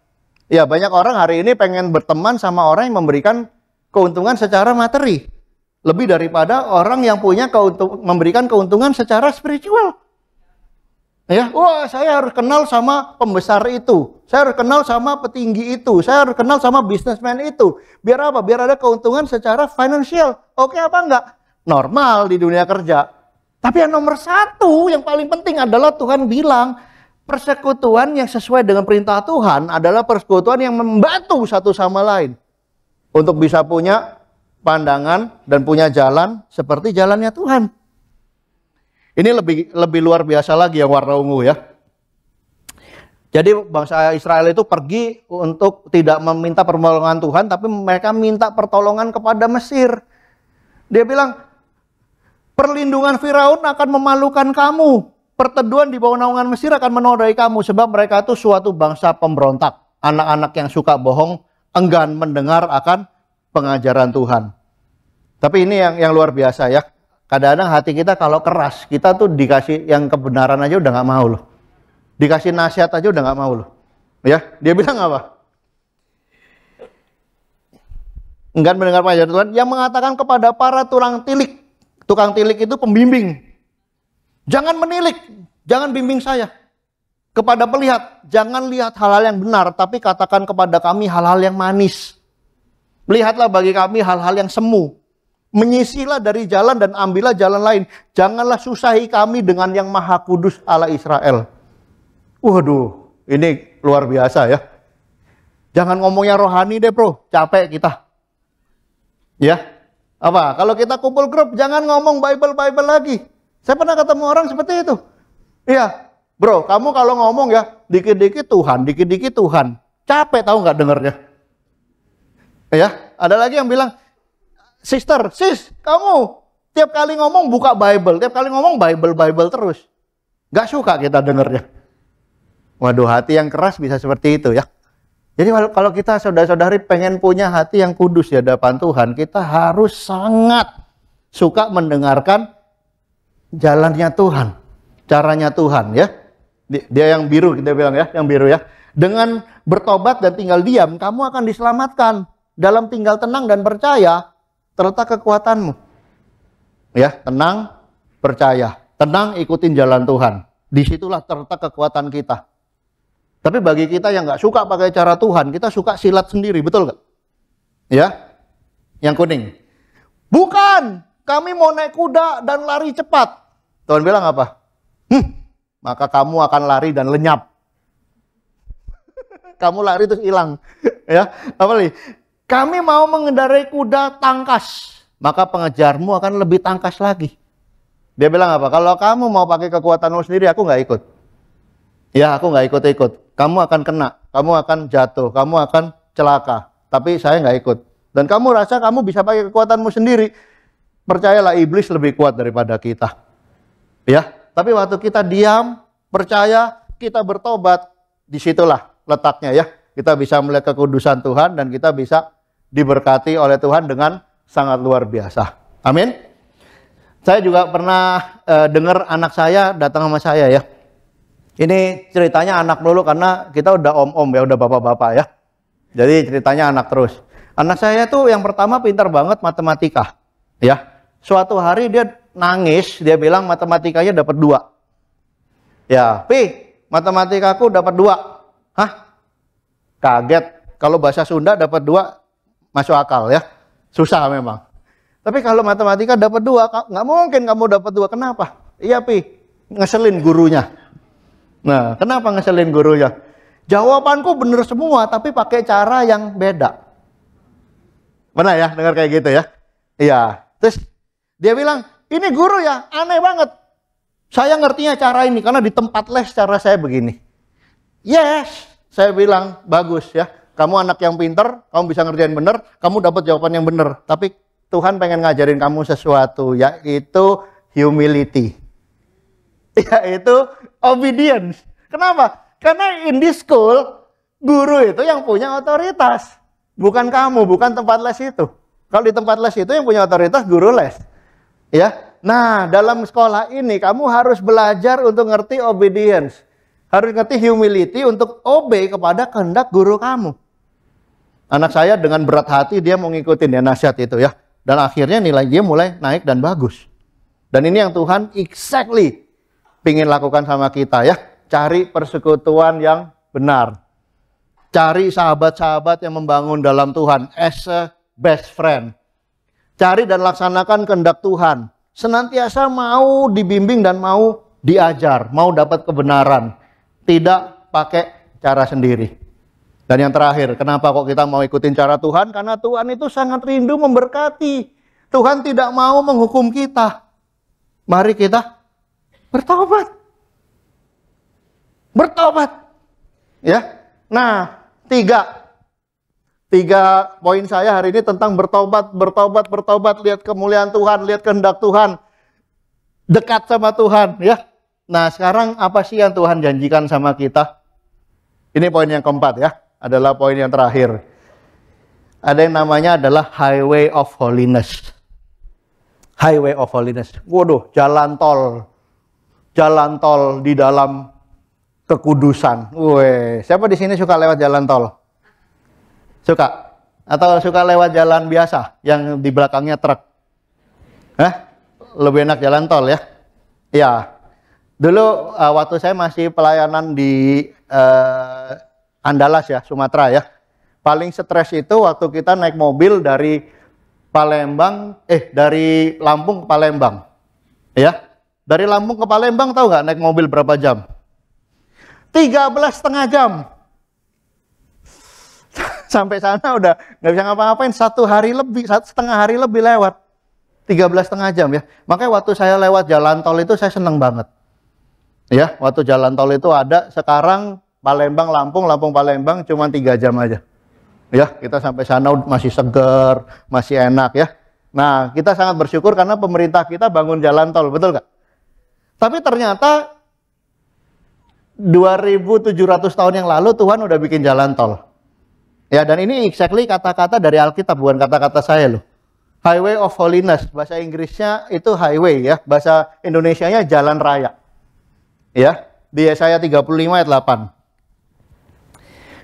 Ya, banyak orang hari ini pengen berteman sama orang yang memberikan keuntungan secara materi. Lebih daripada orang yang punya memberikan keuntungan secara spiritual. Ya, wah saya harus kenal sama pembesar itu. Saya harus kenal sama petinggi itu. Saya harus kenal sama businessman itu. Biar apa? Biar ada keuntungan secara finansial. Oke apa enggak? Normal di dunia kerja. Tapi yang nomor satu, yang paling penting adalah Tuhan bilang, persekutuan yang sesuai dengan perintah Tuhan adalah persekutuan yang membantu satu sama lain. Untuk bisa punya pandangan dan punya jalan seperti jalannya Tuhan. Ini lebih luar biasa lagi yang warna ungu ya. Jadi bangsa Israel itu pergi untuk tidak meminta pertolongan Tuhan, tapi mereka minta pertolongan kepada Mesir. Dia bilang, perlindungan Firaun akan memalukan kamu. Perteduhan di bawah naungan Mesir akan menodai kamu. Sebab mereka itu suatu bangsa pemberontak. Anak-anak yang suka bohong, enggan mendengar akan pengajaran Tuhan. Tapi ini yang luar biasa ya. Kadang-kadang hati kita kalau keras, kita tuh dikasih yang kebenaran aja udah nggak mau loh. Dikasih nasihat aja udah nggak mau loh. Ya, dia bilang apa? Enggan mendengar pengajaran Tuhan yang mengatakan kepada para tukang tilik. Tukang tilik itu pembimbing. Jangan menilik, jangan bimbing saya. Kepada pelihat, jangan lihat hal-hal yang benar, tapi katakan kepada kami hal-hal yang manis. Lihatlah bagi kami hal-hal yang semu. Menyisilah dari jalan dan ambillah jalan lain. Janganlah susahi kami dengan yang maha kudus Allah Israel. Waduh, ini luar biasa ya. Jangan ngomongnya rohani deh bro, capek kita. Ya, apa? Kalau kita kumpul grup, jangan ngomong Bible lagi. Saya pernah ketemu orang seperti itu. Iya, bro, kamu kalau ngomong ya, dikit-dikit Tuhan, dikit-dikit Tuhan. Capek tahu nggak dengernya? Ya, ada lagi yang bilang, sister, sis, kamu tiap kali ngomong buka Bible, tiap kali ngomong Bible terus. Gak suka kita dengernya. Waduh, hati yang keras bisa seperti itu ya. Jadi kalau kita saudara-saudari pengen punya hati yang kudus di hadapan Tuhan, kita harus sangat suka mendengarkan jalannya Tuhan, caranya Tuhan ya. Dia yang biru kita bilang ya, yang biru ya. Dengan bertobat dan tinggal diam, kamu akan diselamatkan. Dalam tinggal tenang dan percaya terletak kekuatanmu. Ya, tenang, percaya. Tenang, ikutin jalan Tuhan. Disitulah terletak kekuatan kita. Tapi bagi kita yang nggak suka pakai cara Tuhan, kita suka silat sendiri, betul nggak? Ya, yang kuning. Bukan, kami mau naik kuda dan lari cepat. Tuhan bilang apa? maka kamu akan lari dan lenyap. Kamu lari terus hilang. Ya, apalagi kami mau mengendarai kuda tangkas, maka pengejarmu akan lebih tangkas lagi. Dia bilang apa? Kalau kamu mau pakai kekuatanmu sendiri, aku nggak ikut. Ya, aku nggak ikut-ikut. Kamu akan kena, kamu akan jatuh, kamu akan celaka. Tapi saya nggak ikut. Dan kamu rasa kamu bisa pakai kekuatanmu sendiri. Percayalah, iblis lebih kuat daripada kita. Ya, tapi waktu kita diam, percaya, kita bertobat, disitulah letaknya ya. Kita bisa melihat kekudusan Tuhan dan kita bisa diberkati oleh Tuhan dengan sangat luar biasa. Amin. Saya juga pernah dengar anak saya datang sama saya ya. Ini ceritanya anak dulu karena kita udah om-om ya, udah bapak-bapak ya. Jadi ceritanya anak terus. Anak saya tuh yang pertama pintar banget matematika. Ya. Suatu hari dia nangis, dia bilang matematikanya dapat 2. Ya, Pi, matematikaku dapat 2. Hah? Kaget. Kalau bahasa Sunda dapat 2 masuk akal ya. Susah memang. Tapi kalau matematika dapat 2, nggak mungkin kamu dapat 2. Kenapa? Iya, Pi, ngeselin gurunya. Nah, kenapa ngeselin gurunya? Jawabanku bener semua, tapi pakai cara yang beda. Benar ya, dengar kayak gitu ya? Iya. Terus dia bilang, ini guru ya, aneh banget. Saya ngertinya cara ini, karena di tempat les cara saya begini. Yes, saya bilang, bagus ya. Kamu anak yang pinter, kamu bisa ngerjain bener, kamu dapat jawaban yang bener. Tapi Tuhan pengen ngajarin kamu sesuatu, yaitu humility. Yaitu obedience. Kenapa? Karena in this school, guru itu yang punya otoritas. Bukan kamu, bukan tempat les itu. Kalau di tempat les itu yang punya otoritas guru les. Ya. Nah, dalam sekolah ini kamu harus belajar untuk ngerti obedience. Harus ngerti humility untuk obey kepada kehendak guru kamu. Anak saya dengan berat hati dia mau ngikutin ya nasihat itu ya. Dan akhirnya nilai dia mulai naik dan bagus. Dan ini yang Tuhan exactly pingin lakukan sama kita ya. Cari persekutuan yang benar. Cari sahabat-sahabat yang membangun dalam Tuhan as a best friend. Cari dan laksanakan kehendak Tuhan. Senantiasa mau dibimbing dan mau diajar. Mau dapat kebenaran. Tidak pakai cara sendiri. Dan yang terakhir, kenapa kok kita mau ikutin cara Tuhan? Karena Tuhan itu sangat rindu memberkati. Tuhan tidak mau menghukum kita. Mari kita bertobat. Bertobat. Ya. Nah, tiga poin saya hari ini tentang bertobat. Lihat kemuliaan Tuhan, lihat kehendak Tuhan. Dekat sama Tuhan, ya. Nah, sekarang apa sih yang Tuhan janjikan sama kita? Ini poin yang keempat ya, adalah poin yang terakhir. Ada yang namanya adalah highway of holiness. Highway of holiness. Waduh, jalan tol. Jalan tol di dalam kekudusan. Weh, siapa di sini suka lewat jalan tol? Suka? Atau suka lewat jalan biasa yang di belakangnya truk? Hah? Lebih enak jalan tol ya? Ya. Dulu waktu saya masih pelayanan di Andalas ya, Sumatera ya. Paling stres itu waktu kita naik mobil dari dari Lampung ke Palembang. Ya. Dari Lampung ke Palembang tahu nggak naik mobil berapa jam? 13,5 jam. Sampai sana udah nggak bisa ngapa-ngapain, 1,5 hari lebih lewat. 13,5 jam ya. Makanya waktu saya lewat jalan tol itu saya seneng banget. Ya, waktu jalan tol itu ada, sekarang Palembang, Lampung, Palembang cuma 3 jam aja. Ya, kita sampai sana masih seger, masih enak ya. Nah, kita sangat bersyukur karena pemerintah kita bangun jalan tol, betul nggak? Tapi ternyata 2.700 tahun yang lalu Tuhan udah bikin jalan tol. Ya, dan ini exactly kata-kata dari Alkitab, bukan kata-kata saya loh. Highway of holiness, bahasa Inggrisnya itu highway ya, bahasa Indonesianya jalan raya. Ya, di Yesaya 35 ayat 8.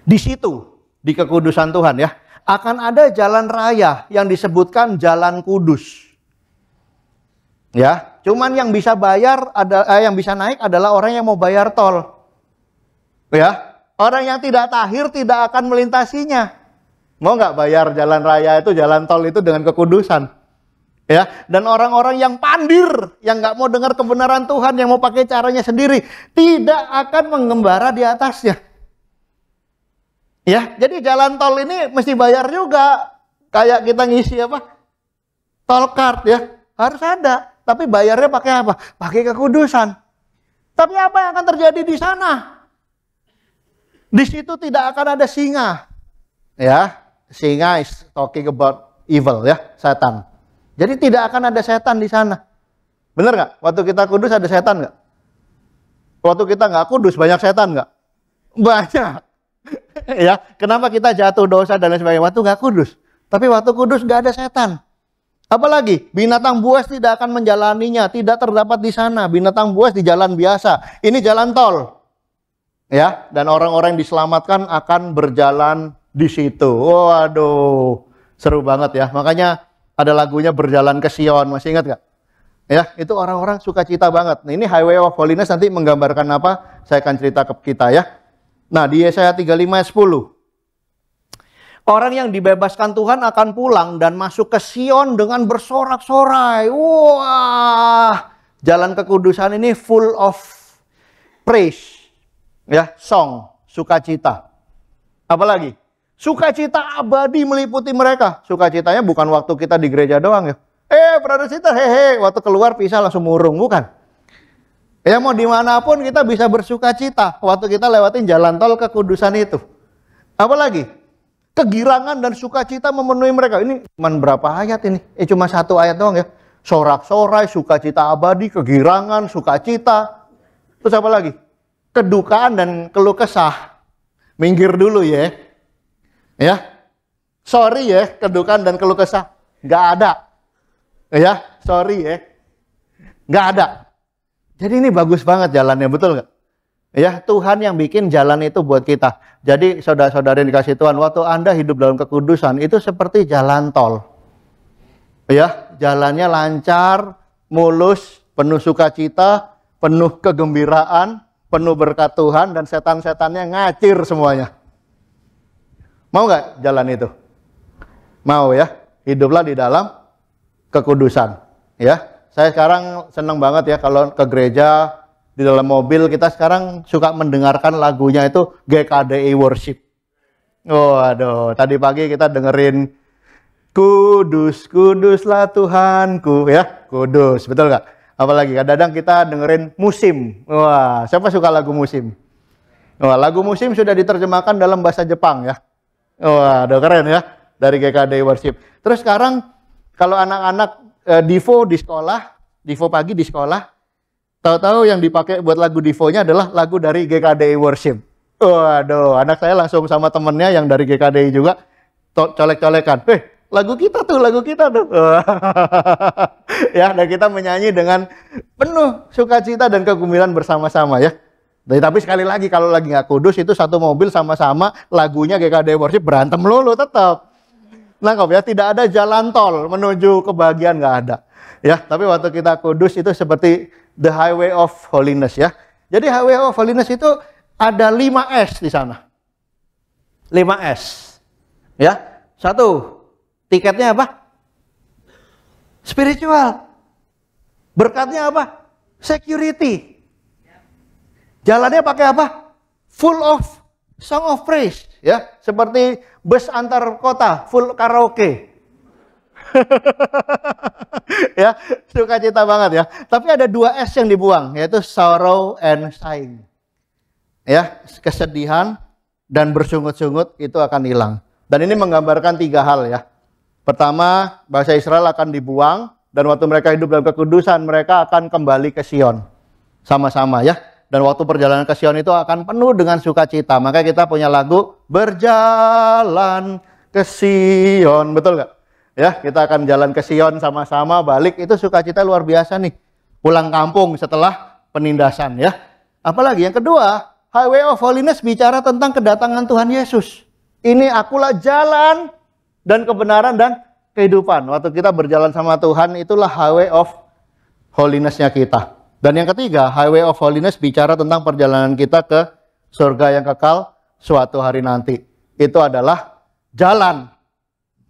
Di situ, di kekudusan Tuhan ya, akan ada jalan raya yang disebutkan jalan kudus. Ya, cuman yang bisa bayar yang bisa naik adalah orang yang mau bayar tol. Ya, orang yang tidak tahir tidak akan melintasinya. Mau nggak bayar jalan raya itu, jalan tol itu dengan kekudusan? Ya, dan orang-orang yang pandir, yang nggak mau dengar kebenaran Tuhan, yang mau pakai caranya sendiri, tidak akan mengembara di atasnya. Ya, jadi jalan tol ini mesti bayar juga. Kayak kita ngisi apa? Tol card ya, harus ada. Tapi bayarnya pakai apa? Pakai kekudusan. Tapi apa yang akan terjadi di sana? Di situ tidak akan ada singa. Ya, singa is talking about evil ya, setan. Jadi tidak akan ada setan di sana. Bener nggak? Waktu kita kudus ada setan nggak? Waktu kita nggak kudus banyak setan nggak? Banyak. Ya, kenapa kita jatuh dosa dan lain sebagainya? Waktu nggak kudus. Tapi waktu kudus nggak ada setan. Apalagi binatang buas tidak akan menjalaninya, tidak terdapat di sana. Binatang buas di jalan biasa. Ini jalan tol. Ya, dan orang-orang yang diselamatkan akan berjalan di situ. Waduh, seru banget ya. Makanya ada lagunya Berjalan ke Sion, masih ingat nggak? Ya, itu orang-orang sukacita banget. Nah, ini Highway of Holiness nanti menggambarkan apa? Saya akan cerita ke kita ya. Nah, di Yesaya 35 ayat 10. Orang yang dibebaskan Tuhan akan pulang dan masuk ke Sion dengan bersorak-sorai. Wah, jalan kekudusan ini full of praise. Ya, song, sukacita. Apalagi? Sukacita abadi meliputi mereka. Sukacitanya bukan waktu kita di gereja doang ya. Brother sister, hehe, waktu keluar pisah langsung murung, bukan. Ya mau dimanapun kita bisa bersukacita waktu kita lewatin jalan tol kekudusan itu. Apalagi? Kegirangan dan sukacita memenuhi mereka. Ini cuma berapa ayat ini? Cuma satu ayat doang ya. Sorak-sorai, sukacita abadi, kegirangan, sukacita. Terus apa lagi? Kedukaan dan keluh kesah. Minggir dulu ya. Ya, sorry ya, kedukaan dan keluh kesah, nggak ada. Ya, sorry ya, nggak ada. Jadi ini bagus banget jalannya, betul nggak? Ya, Tuhan yang bikin jalan itu buat kita. Jadi saudara-saudara yang dikasih Tuhan, waktu Anda hidup dalam kekudusan, itu seperti jalan tol. Ya, jalannya lancar, mulus, penuh sukacita, penuh kegembiraan, penuh berkat Tuhan, dan setan-setannya ngacir semuanya. Mau nggak jalan itu? Mau ya? Hiduplah di dalam kekudusan. Ya, saya sekarang senang banget ya kalau ke gereja, di dalam mobil kita sekarang suka mendengarkan lagunya itu GKDI Worship. Waduh, tadi pagi kita dengerin Kudus, kuduslah Tuhanku ya, kudus, betul nggak? Apalagi kadang-kadang kita dengerin musim. Wah, siapa suka lagu musim? Wah, lagu musim sudah diterjemahkan dalam bahasa Jepang ya. Wah, udah keren ya, dari GKD Worship. Terus sekarang kalau anak-anak Divo di sekolah, Divo pagi di sekolah, tahu-tahu yang dipakai buat lagu Divonya adalah lagu dari GKD Worship. Waduh, anak saya langsung sama temennya yang dari GKD juga colek-colekan. Lagu kita tuh. Ya, dan kita menyanyi dengan penuh sukacita dan kegembiraan bersama-sama ya. Tapi sekali lagi kalau lagi nggak kudus itu satu mobil sama-sama lagunya GKD Worship berantem lulu tetap. Nangkap ya, tidak ada jalan tol menuju kebahagiaan, nggak ada. Ya, tapi waktu kita kudus itu seperti the highway of holiness ya. Jadi highway of holiness itu ada 5S di sana. 5S. Ya. 1, tiketnya apa? Spiritual. Berkatnya apa? Security. Jalannya pakai apa? Full of song of praise, ya, seperti bus antar kota, full karaoke. Ya, sukacita banget ya. Tapi ada 2 S yang dibuang, yaitu sorrow and sighing. Ya, kesedihan dan bersungut-sungut itu akan hilang. Dan ini menggambarkan 3 hal ya. Pertama, bangsa Israel akan dibuang, dan waktu mereka hidup dalam kekudusan, mereka akan kembali ke Sion. Sama-sama ya. Dan waktu perjalanan ke Sion itu akan penuh dengan sukacita. Maka kita punya lagu, Berjalan ke Sion. Betul nggak? Ya, kita akan jalan ke Sion sama-sama, balik. Itu sukacita luar biasa nih. Pulang kampung setelah penindasan ya. Apalagi yang kedua, Highway of Holiness bicara tentang kedatangan Tuhan Yesus. Ini akulah jalan dan kebenaran dan kehidupan. Waktu kita berjalan sama Tuhan, itulah Highway of Holiness-nya kita. Dan yang ketiga, Highway of Holiness bicara tentang perjalanan kita ke surga yang kekal suatu hari nanti. Itu adalah jalan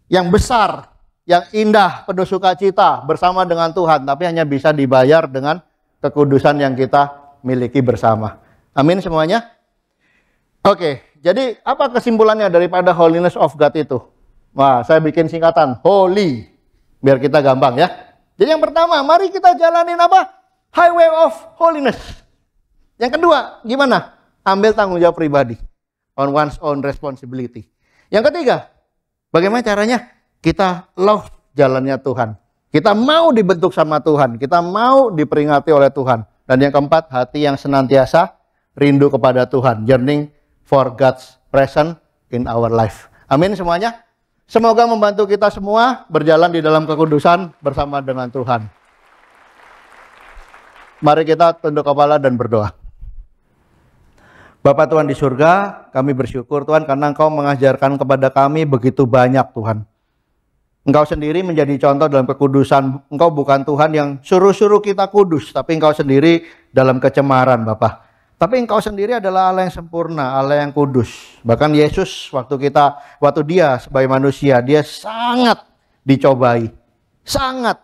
yang besar, yang indah, penuh sukacita bersama dengan Tuhan, tapi hanya bisa dibayar dengan kekudusan yang kita miliki bersama. Amin semuanya. Oke, jadi apa kesimpulannya daripada holiness of God itu? Wah, saya bikin singkatan, holy, biar kita gampang ya. Jadi yang pertama, mari kita jalanin apa? Highway of holiness. Yang kedua, gimana? Ambil tanggung jawab pribadi, on one's own responsibility. Yang ketiga, bagaimana caranya? Kita love jalannya Tuhan. Kita mau dibentuk sama Tuhan, kita mau diperingati oleh Tuhan. Dan yang keempat, hati yang senantiasa rindu kepada Tuhan, yearning for God's presence in our life. Amin semuanya. Semoga membantu kita semua berjalan di dalam kekudusan bersama dengan Tuhan. Mari kita tunduk kepala dan berdoa. Bapa Tuhan di surga, kami bersyukur Tuhan karena Engkau mengajarkan kepada kami begitu banyak Tuhan. Engkau sendiri menjadi contoh dalam kekudusan. Engkau bukan Tuhan yang suruh-suruh kita kudus, tapi Engkau sendiri dalam kecemaran Bapa. Tapi Engkau sendiri adalah Allah yang sempurna, Allah yang kudus. Bahkan Yesus waktu dia sebagai manusia, dia sangat dicobai. Sangat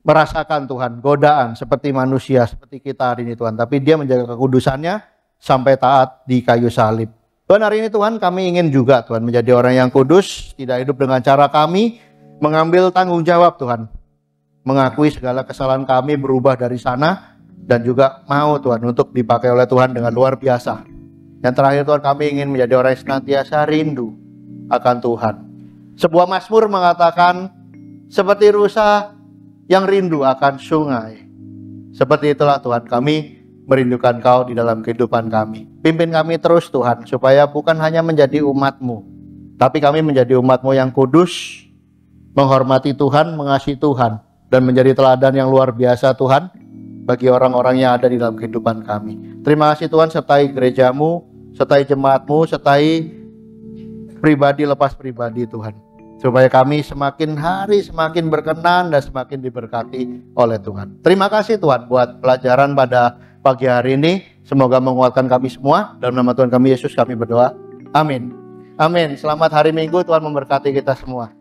merasakan Tuhan, godaan seperti manusia, seperti kita hari ini Tuhan. Tapi dia menjaga kekudusannya sampai taat di kayu salib. Tuhan hari ini Tuhan kami ingin juga Tuhan menjadi orang yang kudus, tidak hidup dengan cara kami, mengambil tanggung jawab Tuhan. Mengakui segala kesalahan kami, berubah dari sana. Dan juga mau Tuhan untuk dipakai oleh Tuhan dengan luar biasa. Yang terakhir Tuhan kami ingin menjadi orang yang senantiasa rindu akan Tuhan. Sebuah mazmur mengatakan seperti rusa yang rindu akan sungai. Seperti itulah Tuhan kami merindukan Kau di dalam kehidupan kami. Pimpin kami terus Tuhan supaya bukan hanya menjadi umat-Mu, tapi kami menjadi umat-Mu yang kudus, menghormati Tuhan, mengasihi Tuhan, dan menjadi teladan yang luar biasa Tuhan bagi orang-orang yang ada di dalam kehidupan kami. Terima kasih Tuhan, sertai gereja-Mu, sertai jemaat-Mu, sertai pribadi lepas pribadi Tuhan. Supaya kami semakin hari semakin berkenan dan semakin diberkati oleh Tuhan. Terima kasih Tuhan buat pelajaran pada pagi hari ini. Semoga menguatkan kami semua. Dalam nama Tuhan kami Yesus kami berdoa. Amin. Amin. Selamat hari Minggu, Tuhan memberkati kita semua.